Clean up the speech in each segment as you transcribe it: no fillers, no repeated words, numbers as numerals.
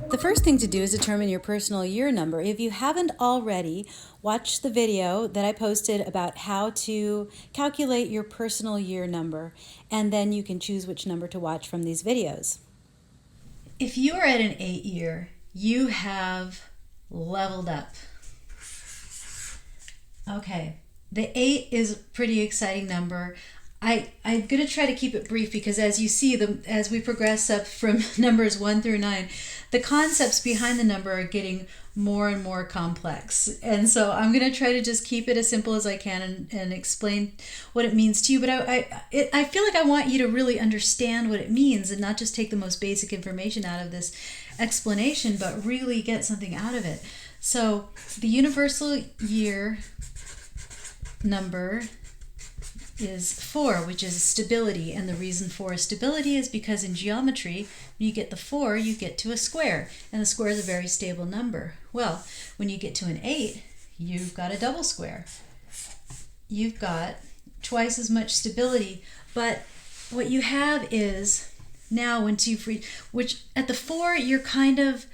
The first thing to do is determine your personal year number. If you haven't already, watch the video that I posted about how to calculate your personal year number, and then you can choose which number to watch from these videos. If you are at an 8 year, you have leveled up. Okay, the 8 is a pretty exciting number. I'm going to try to keep it brief because as you see, as we progress up from numbers 1 through 9, the concepts behind the number are getting more and more complex. And so I'm going to try to just keep it as simple as I can and explain what it means to you. But I feel like I want you to really understand what it means and not just take the most basic information out of this explanation, but really get something out of it. So the universal year number is 4, which is stability. And the reason for stability is because in geometry, when you get the 4, you get to a square. And the square is a very stable number. Well, when you get to an 8, you've got a double square. You've got twice as much stability. But what you have is now once you've reached, which at the 4, you're kind of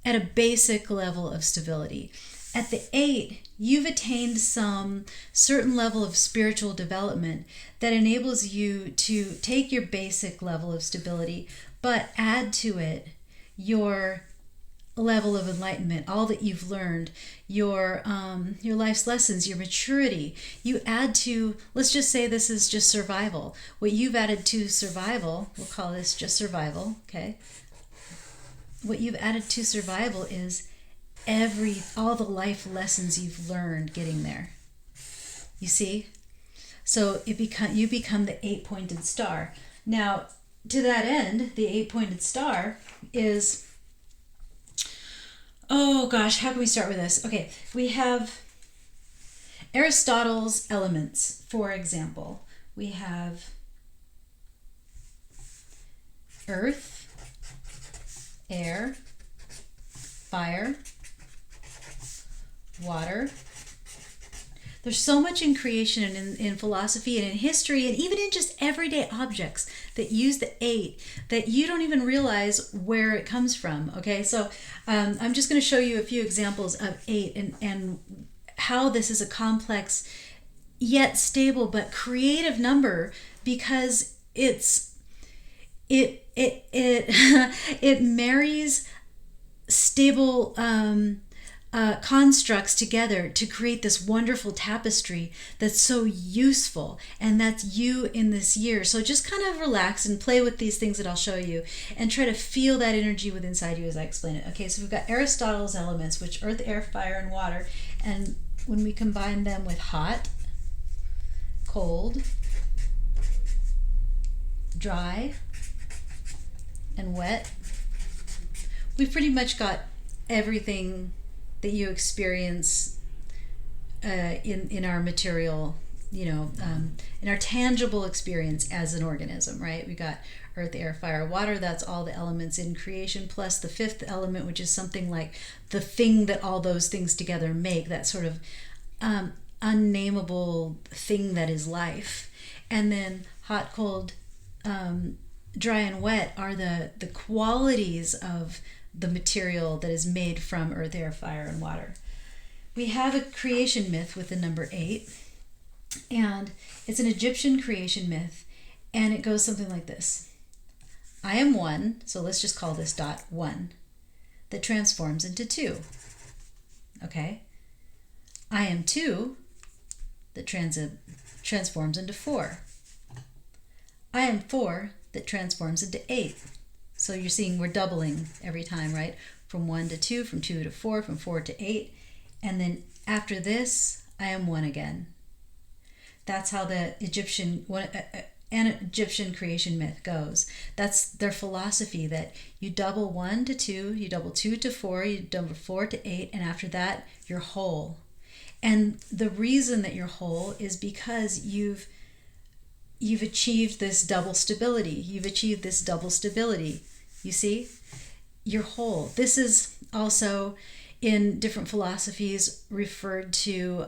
at a basic level of stability. At the 8, you've attained some certain level of spiritual development that enables you to take your basic level of stability, but add to it your level of enlightenment, all that you've learned, your life's lessons, your maturity. You add to, let's just say this is just survival. What you've added to survival, we'll call this just survival, okay? What you've added to survival is all the life lessons you've learned getting there. You see? So you become the 8-pointed star. Now, to that end, the 8-pointed star is, oh gosh, how can we start with this? Okay, we have Aristotle's elements, for example. We have earth, air, fire, water. There's so much in creation and in philosophy and in history and even in just everyday objects that use the 8 that you don't even realize where it comes from. Okay, so I'm just going to show you a few examples of 8 and how this is a complex yet stable but creative number because it marries stable constructs together to create this wonderful tapestry that's so useful, and that's you in this year. So just kind of relax and play with these things that I'll show you and try to feel that energy within inside you as I explain it. Okay, so we've got Aristotle's elements, which earth, air, fire, and water, and when we combine them with hot, cold, dry, and wet, we've pretty much got everything that you experience in our material, in our tangible experience as an organism, right? We got earth, air, fire, water. That's all the elements in creation, plus the 5th element, which is something like the thing that all those things together make, that sort of unnameable thing that is life. And then hot, cold, dry, and wet are the qualities of the material that is made from earth, air, fire, and water. We have a creation myth with the number 8, and it's an Egyptian creation myth, and it goes something like this. I am 1, so let's just call this dot 1, that transforms into 2. Okay? I am 2, that transforms into 4. I am 4, that transforms into 8. So you're seeing we're doubling every time, right? From 1 to 2, from 2 to 4, from 4 to 8. And then after this, I am 1 again. That's how the Egyptian creation myth goes. That's their philosophy, that you double 1 to 2, you double 2 to 4, you double 4 to 8, and after that, you're whole. And the reason that you're whole is because you've achieved this double stability. You've achieved this double stability. You see? You're whole. This is also in different philosophies referred to,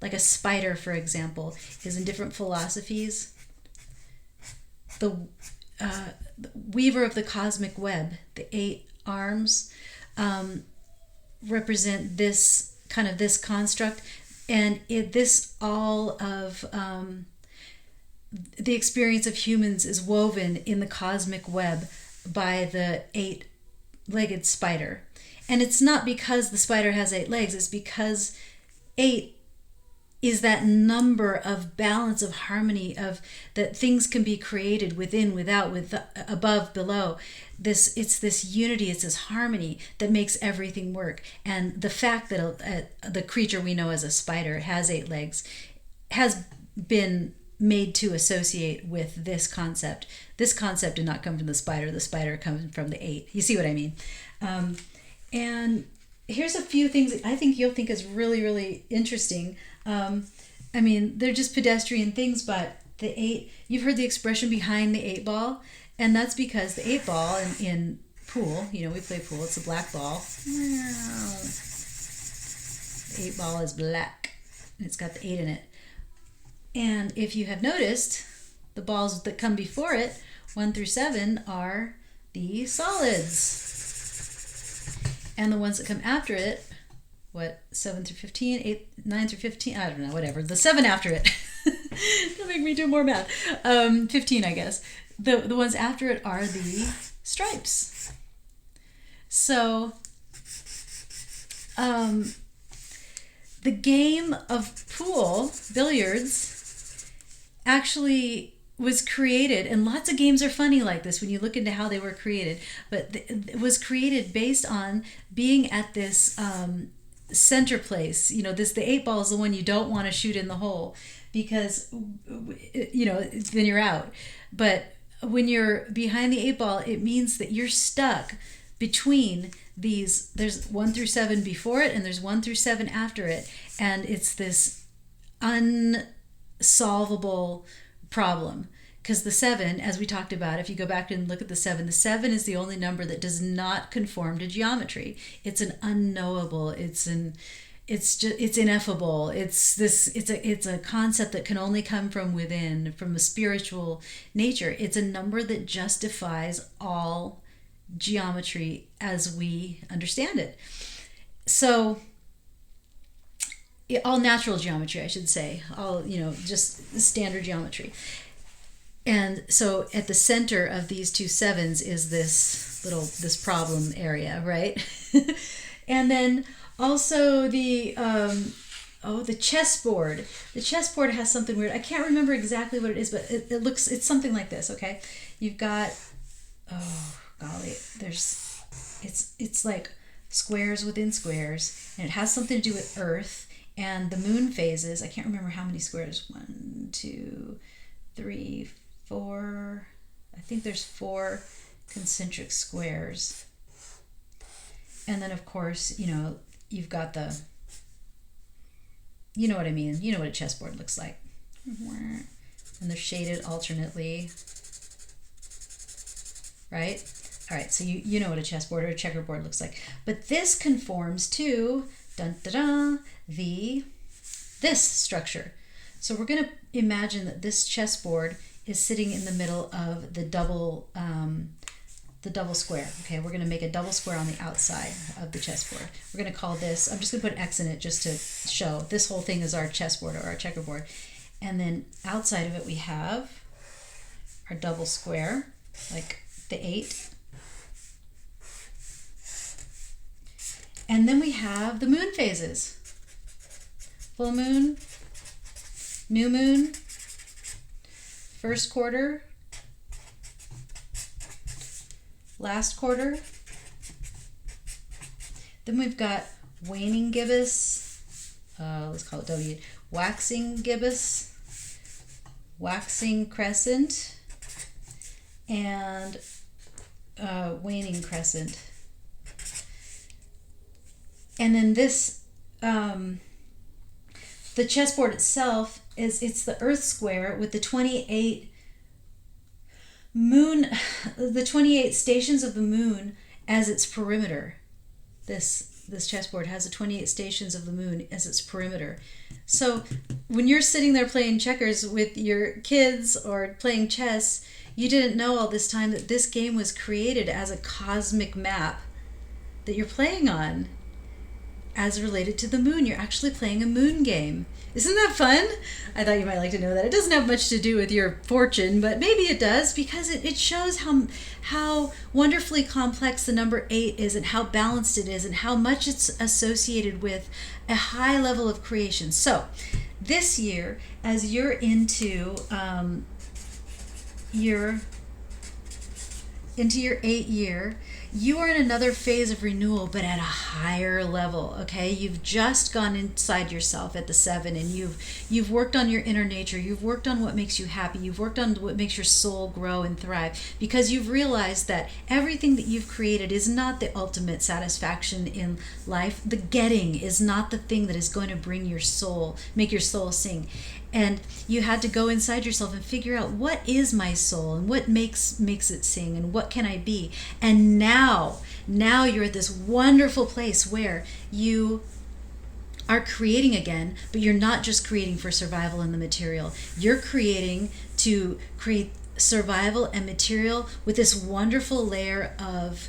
like a spider, for example, is in different philosophies the weaver of the cosmic web. The 8 arms represent this kind of this construct, and this all of the experience of humans is woven in the cosmic web by the 8-legged spider. And it's not because the spider has 8 legs, it's because 8 is that number of balance, of harmony, of that things can be created within, without, with above, below. It's this unity, it's this harmony that makes everything work. And the fact that the creature we know as a spider has 8 legs has been made to associate with this concept. This concept did not come from the spider comes from the 8. You see what I mean? And here's a few things I think you'll think is really, really interesting. I mean, they're just pedestrian things, but the 8, you've heard the expression behind the 8 ball, and that's because the 8 ball in pool, we play pool, it's a black ball. The 8 ball is black, and it's got the 8 in it. And if you have noticed, the balls that come before it, 1 through 7, are the solids. And the ones that come after it, 7 through 15, 8, 9 through 15, I don't know, whatever. The 7 after it. Don't make me do more math. 15, I guess. The ones after it are the stripes. So, the game of pool, billiards, actually was created, and lots of games are funny like this when you look into how they were created, but it was created based on being at this center place. The 8 ball is the one you don't want to shoot in the hole, because then you're out. But when you're behind the 8 ball, it means that you're stuck between these. There's 1 through 7 before it, and there's 1 through 7 after it, and it's this unsolvable problem. Because the 7, as we talked about, if you go back and look at the 7 is the only number that does not conform to geometry. It's an unknowable. It's ineffable. It's a concept that can only come from within, from a spiritual nature. It's a number that justifies all geometry as we understand it. So, all natural geometry, I should say, all, just standard geometry. And so at the center of these two 7s is this problem area, right? And then also the chessboard. The chessboard has something weird. I can't remember exactly what it is, but it's something like this, okay? You've got, oh golly, it's like squares within squares, and it has something to do with Earth and the moon phases. I can't remember how many squares. 1, 2, 3, 4. I think there's 4 concentric squares. And then, of course, you've got the, you know what I mean. You know what a chessboard looks like. And they're shaded alternately. Right? All right, so you know what a chessboard or a checkerboard looks like. But this conforms to, this structure. So we're going to imagine that this chessboard is sitting in the middle of the double square. Okay, we're going to make a double square on the outside of the chessboard. We're going to call this, I'm just going to put an X in it just to show. This whole thing is our chessboard or our checkerboard. And then outside of it we have our double square, like the 8. And then we have the moon phases. Full moon, new moon, first quarter, last quarter. Then we've got waning gibbous, let's call it W, waxing gibbous, waxing crescent, and waning crescent. And then this, the chessboard itself it's the Earth square with the 28 the 28 stations of the moon as its perimeter. This this chessboard has the 28 stations of the moon as its perimeter. So when you're sitting there playing checkers with your kids or playing chess, you didn't know all this time that this game was created as a cosmic map that you're playing on as related to the moon. You're actually playing a moon game. Isn't that fun? I thought you might like to know that. It doesn't have much to do with your fortune, but maybe it does, because it shows how wonderfully complex the number 8 is, and how balanced it is, and how much it's associated with a high level of creation. So this year, as you're into your 8th year, you are in another phase of renewal, but at a higher level. Okay, you've just gone inside yourself at the 7, and you've worked on your inner nature. You've worked on what makes you happy. You've worked on what makes your soul grow and thrive, because you've realized that everything that you've created is not the ultimate satisfaction in life. The getting is not the thing that is going to bring your soul, make your soul sing. And you had to go inside yourself and figure out, what is my soul, and what makes it sing, and what can I be? And now you're at this wonderful place where you are creating again, but you're not just creating for survival in the material. You're creating to create survival and material with this wonderful layer of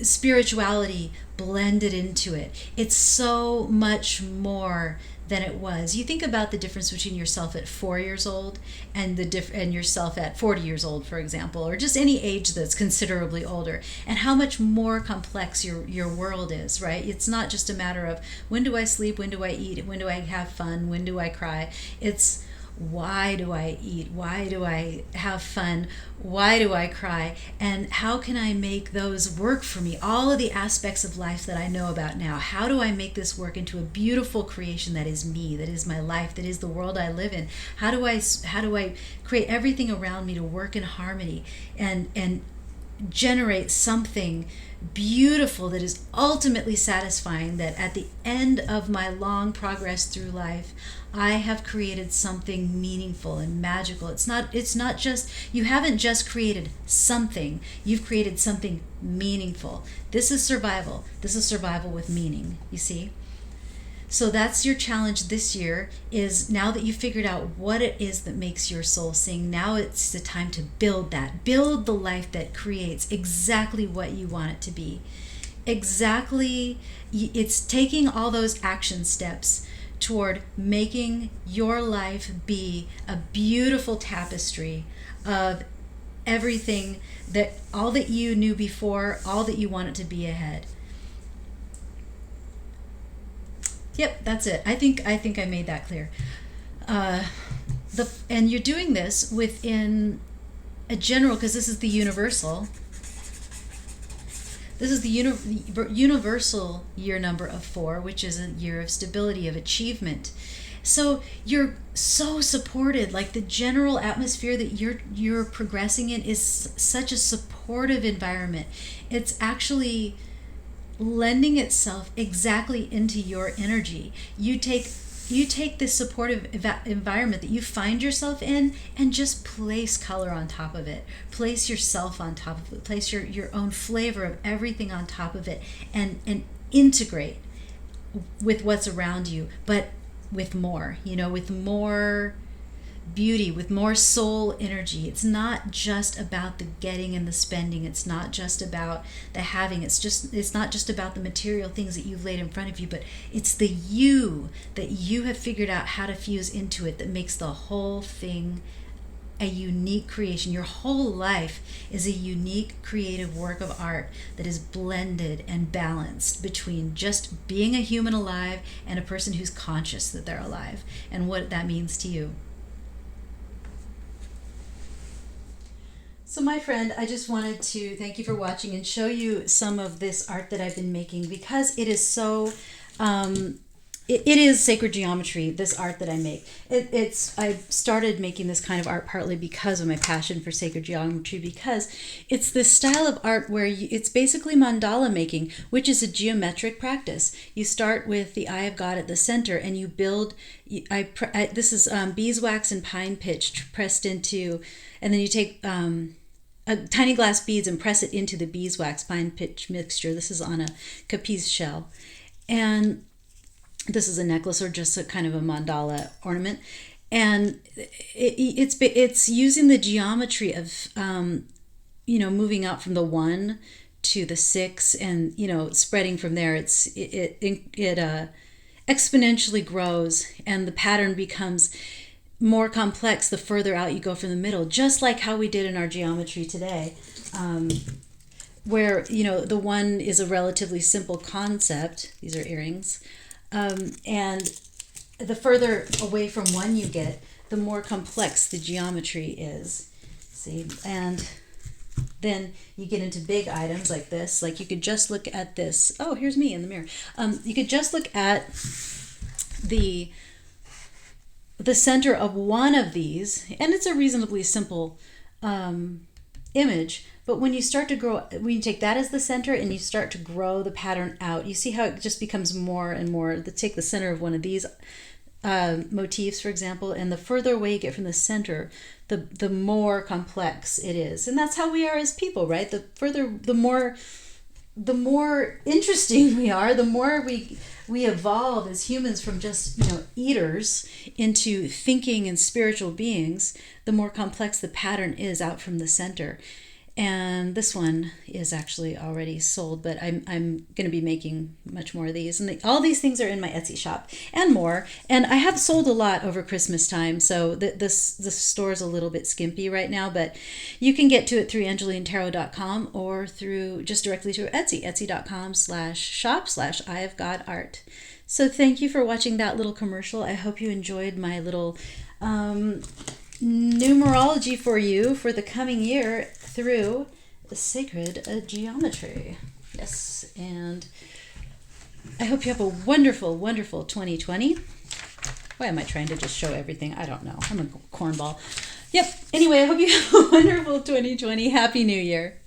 spirituality blended into it. It's so much more than it was. You think about the difference between yourself at 4 years old and and yourself at 40 years old, for example, or just any age that's considerably older, and how much more complex your world is, right? It's not just a matter of, when do I sleep, when do I eat, when do I have fun, when do I cry? It's, why do I eat? Why do I have fun? Why do I cry? And how can I make those work for me? All of the aspects of life that I know about now. How do I make this work into a beautiful creation that is me, that is my life, that is the world I live in? How do I create everything around me to work in harmony and generate something beautiful that is ultimately satisfying, that at the end of my long progress through life, I have created something meaningful and magical. It's not just, you haven't just created something, you've created something meaningful. This is survival. This is survival with meaning, you see? So that's your challenge this year, is now that you've figured out what it is that makes your soul sing, now it's the time to build that. Build the life that creates exactly what you want it to be. Exactly, it's taking all those action steps toward making your life be a beautiful tapestry of everything, that all that you knew before, all that you want it to be ahead. Yep, that's it. I think I made that clear. And you're doing this within a general, because this is the universal. This is the universal year number of 4, which is a year of stability, of achievement. So you're so supported. Like, the general atmosphere that you're progressing in is such a supportive environment. It's actually lending itself exactly into your energy. You take this supportive environment that you find yourself in, and just place color on top of it. Place yourself on top of it. Place your own flavor of everything on top of it, and integrate with what's around you, but with more, with more beauty, with more soul energy. It's not just about the getting and the spending. It's not just about the having. It's not just about the material things that you've laid in front of you, but it's the you that you have figured out how to fuse into it that makes the whole thing a unique creation. Your whole life is a unique creative work of art that is blended and balanced between just being a human alive and a person who's conscious that they're alive, and what that means to you. So my friend, I just wanted to thank you for watching and show you some of this art that I've been making, because it is so, it is sacred geometry, this art that I make. I started making this kind of art partly because of my passion for sacred geometry, because it's this style of art where it's basically mandala making, which is a geometric practice. You start with the eye of God at the center, and you build, this is beeswax and pine pitch pressed into, and then you take tiny glass beads and press it into the beeswax fine pitch mixture. This is on a capiz shell. And this is a necklace or just a kind of a mandala ornament. And it's using the geometry of, moving out from the 1 to the 6 and, spreading from there. It exponentially grows, and the pattern becomes more complex the further out you go from the middle, just like how we did in our geometry today, where the 1 is a relatively simple concept. These are earrings, and the further away from 1 you get, the more complex the geometry is. See, and then you get into big items like this. Like you could just look at this. Oh, here's me in the mirror. You could just look at the center of one of these, and it's a reasonably simple image. But when you start to grow, when you take that as the center and you start to grow the pattern out, you see how it just becomes more and more. Take the center of one of these motifs, for example, and the further away you get from the center, the more complex it is. And that's how we are as people, right? The more interesting we are, the more we evolve as humans from just eaters into thinking and spiritual beings, the more complex the pattern is out from the center. And this one is actually already sold, but I'm going to be making much more of these. And all these things are in my Etsy shop and more. And I have sold a lot over Christmas time, so the store is a little bit skimpy right now, but you can get to it through angelinetarot.com or just directly through Etsy, etsy.com/shop/eyeofgodart. So thank you for watching that little commercial. I hope you enjoyed my little numerology for you for the coming year through the sacred geometry. Yes, and I hope you have a wonderful, wonderful 2020. Why am I trying to just show everything? I don't know. I'm a cornball. Yep. Anyway, I hope you have a wonderful 2020. Happy New Year.